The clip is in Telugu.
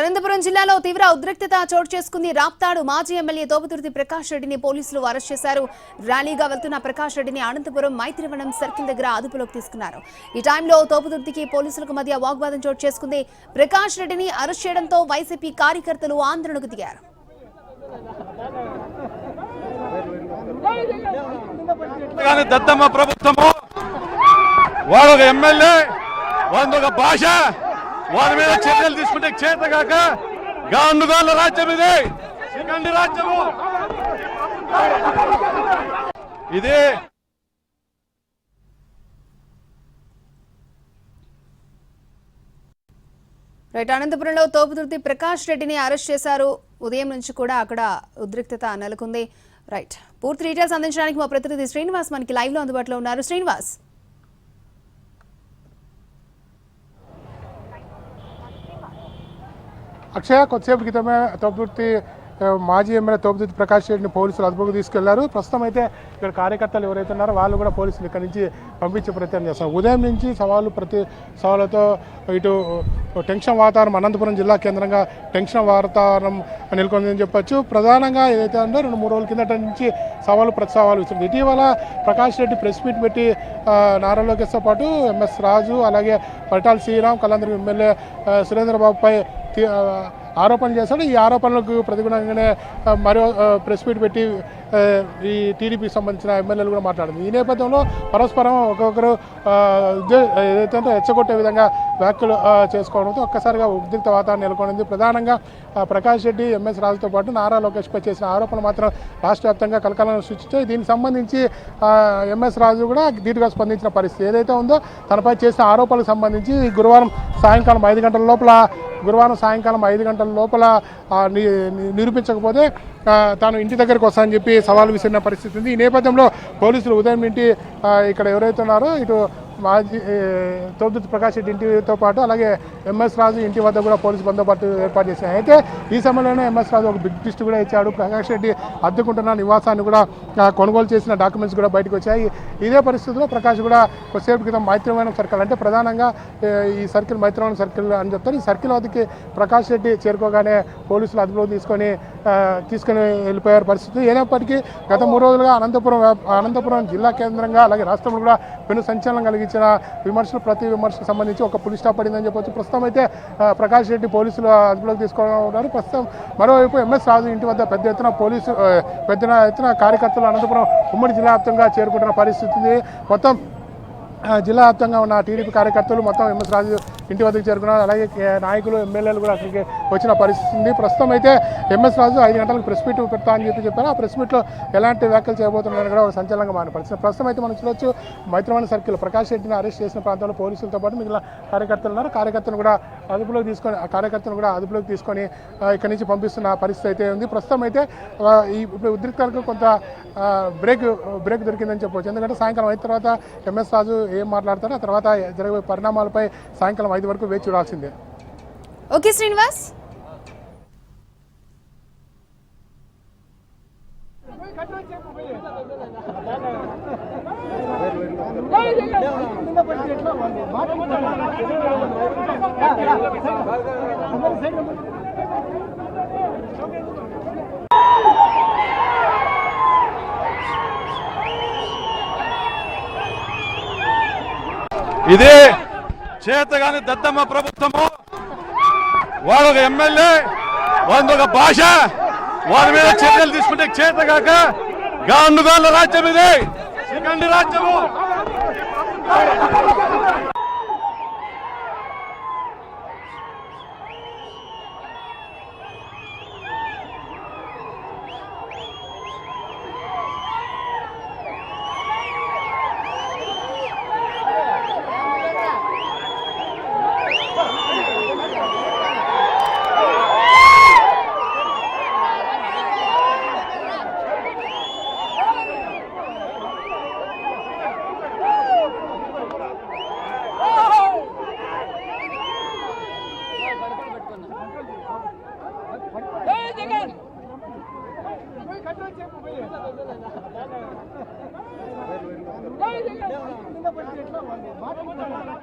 అనంతపురం జిల్లాలో తీవ్ర ఉద్రిక్తత చోటు చేసుకుంది. రాప్తాడు మాజీ ఎమ్మెల్యే తోపుదుర్తి ప్రకాష్ రెడ్డిని పోలీసులు అరెస్ట్ చేశారు. ర్యాలీగా వెళ్తున్న ప్రకాష్ రెడ్డిని అనంతపురం మైత్రివనం సర్కిల్ దగ్గర అదుపులోకి తీసుకున్నారు. ఈ టైంలో తోపుదుర్తికి పోలీసులకు మధ్య వాగ్వాదం చోటు చేసుకుంది. ప్రకాష్ రెడ్డిని అరెస్ట్ చేయడంతో వైసీపీ కార్యకర్తలు ఆందోళనకు దిగారు. దత్తమ్మ ప్రభుత్వము వాడు ఎమ్మెల్యే ఒక భాష వారి మీద చర్యలు తీసుకుంటే చేతగాక గాండుగాళ్ళ రాజ్యం ఇది, శిఖండి రాజ్యము ఇది. రైట్, అనంతపురంలో తోపుదుర్తి ప్రకాష్ రెడ్డిని అరెస్ట్ చేశారు. ఉదయం నుంచి కూడా అక్కడ ఉద్రిక్తత నెలకొంది. రైట్, పూర్తి డీటెయిల్స్ అందించడానికి మా ప్రతినిధి శ్రీనివాస్ మనకి లైవ్ లో అందుబాటులో ఉన్నారు. శ్రీనివాస్, అక్షయ, కొద్దిసేపు క్రితమే తోపుదుర్తి మాజీ ఎమ్మెల్యే తోపుదుర్తి ప్రకాష్ రెడ్డిని పోలీసులు అదుపులోకి తీసుకెళ్లారు. ప్రస్తుతం అయితే ఇక్కడ కార్యకర్తలు ఎవరైతే ఉన్నారో వాళ్ళు కూడా పోలీసులు ఇక్కడ నుంచి పంపించే ప్రయత్నం చేస్తారు. ఉదయం నుంచి ప్రతి సవాళ్ళతో ఇటు టెన్షన్ వాతావరణం, అనంతపురం జిల్లా కేంద్రంగా టెన్షన్ వాతావరణం నెలకొందని చెప్పొచ్చు. ప్రధానంగా ఏదైతే ఉందో 2-3 రోజుల కిందట నుంచి ప్రతి సవాలు ఇస్తుంది. ఇటీవల ప్రకాష్ రెడ్డి ప్రెస్ మీట్ పెట్టి నారా లోకేష్తో పాటు ఎంఎస్ రాజు, అలాగే పరిటాల శ్రీరామ్, కళ్యాణదుర్గం ఎమ్మెల్యే సురేంద్రబాబుపై ఆరోపణలు చేశాడు. ఈ ఆరోపణలకు ప్రతిగుణంగానే మరో ప్రెస్ మీట్ పెట్టి ఈ టీడీపీకి సంబంధించిన ఎమ్మెల్యేలు కూడా మాట్లాడింది. ఈ నేపథ్యంలో పరస్పరం ఒక్కొక్కరు ఏదైతే రెచ్చగొట్టే విధంగా వ్యాఖ్యలు చేసుకోవడంతో ఒక్కసారిగా ఉద్రిక్త వాతావరణం నెలకొంది. ప్రధానంగా ప్రకాష్ రెడ్డి, ఎంఎస్ రాజుతో పాటు నారా లోకేష్పై చేసిన ఆరోపణలు మాత్రం రాష్ట్ర వ్యాప్తంగా కలకలం సృష్టించాయి. దీనికి సంబంధించి ఎంఎస్ రాజు కూడా ధీటుగా స్పందించిన పరిస్థితి ఏదైతే ఉందో, తనపై చేసిన ఆరోపణలకు సంబంధించి గురువారం సాయంకాలం 5 గంటల లోపల నిరూపించకపోతే తాను ఇంటి దగ్గరికి వస్తానని చెప్పి సవాలు విసిరిన పరిస్థితి ఉంది. ఈ నేపథ్యంలో పోలీసులు ఉదయం నుండి ఇక్కడ ఎవరైతే ఉన్నారో ఇటు మాజీ తోపుదుర్తి ప్రకాష్ రెడ్డి ఇంటితో పాటు అలాగే ఎంఎస్ రాజు ఇంటి వద్ద కూడా పోలీసు బందోబస్తు ఏర్పాటు చేశారు. అయితే ఈ సమయంలోనే ఎంఎస్ రాజు ఒక బిగ్ లిస్ట్ కూడా ఇచ్చాడు. ప్రకాష్ రెడ్డి అద్దెకుంటున్న నివాసాన్ని కూడా కొనుగోలు చేసిన డాక్యుమెంట్స్ కూడా బయటకు వచ్చాయి. ఇదే పరిస్థితిలో ప్రకాష్ కూడా కొద్దిసేపు క్రితం మైత్రివనం సర్కిల్, అంటే ప్రధానంగా ఈ సర్కిల్ మైత్రివనం సర్కిల్ అని చెప్తారు. ఈ సర్కిల్ వద్దకి ప్రకాష్ రెడ్డి చేరుకోగానే పోలీసులు అదుపులో తీసుకొని వెళ్ళిపోయారు పరిస్థితి. అయినప్పటికీ గత 3 రోజులుగా అనంతపురం జిల్లా కేంద్రంగా అలాగే రాష్ట్రంలో కూడా పెను సంచలనం కలిగించిన ప్రతి విమర్శకు సంబంధించి ఒక పులి స్టాప్ పడిందని చెప్పొచ్చు. ప్రస్తుతం అయితే ప్రకాష్ రెడ్డి పోలీసులు అదుపులోకి తీసుకోవడం. ప్రస్తుతం మరోవైపు ఎంఎస్ రాజు ఇంటి వద్ద పెద్ద ఎత్తున కార్యకర్తలు అనంతపురం ఉమ్మడి జిల్లా వ్యాప్తంగా చేరుకుంటున్న పరిస్థితి. మొత్తం జిల్లా వ్యాప్తంగా ఉన్న టీడీపీ కార్యకర్తలు మొత్తం ఎంఎస్ రాజు ఇంటి వద్దకు చేరుకున్నారు. అలాగే నాయకులు, ఎమ్మెల్యేలు కూడా అక్కడికి వచ్చిన పరిస్థితి ఉంది. ప్రస్తుతం అయితే ఎంఎస్ రాజు 5 గంటలకు ప్రెస్ మీట్ పెడతా అని చెప్పారు. ఆ ప్రెస్ మీట్లో ఎలాంటి వ్యాఖ్యలు చేయబోతున్నారని కూడా ఒక సంచలనంగా మారిన పరిస్థితి. ప్రస్తుతం అయితే మనం చూడొచ్చు, మైత్రివనం సర్కిల్ ప్రకాష్ రెడ్డిని అరెస్ట్ చేసిన ప్రాంతంలో పోలీసులతో పాటు మిగిలిన కార్యకర్తలు ఉన్నారు. కార్యకర్తలను కూడా అదుపులోకి తీసుకొని ఇక్కడి నుంచి పంపిస్తున్న పరిస్థితి అయితే ఉంది. ప్రస్తుతం అయితే ఇప్పుడు ఉద్రిక్తలకు కొంత బ్రేక్ దొరికిందని చెప్పవచ్చు. ఎందుకంటే సాయంకాలం అయిన తర్వాత ఎంఎస్ రాజు ఏం మాట్లాడతారో ఆ తర్వాత జరిగే పరిణామాలపై సాయంకాలం 5 వరకు వేచి చూడాల్సిందే. ఓకే శ్రీనివాస్. ఇది చేతగాని దత్తమ్మ ప్రభుత్వము వాడు ఎమ్మెల్యే ఒక భాష వారి మీద చర్యలు తీసుకుంటే చేతగాక గాండుగాళ్ళ రాజ్యం ఇది, శిఖండి రాజ్యము. జగన్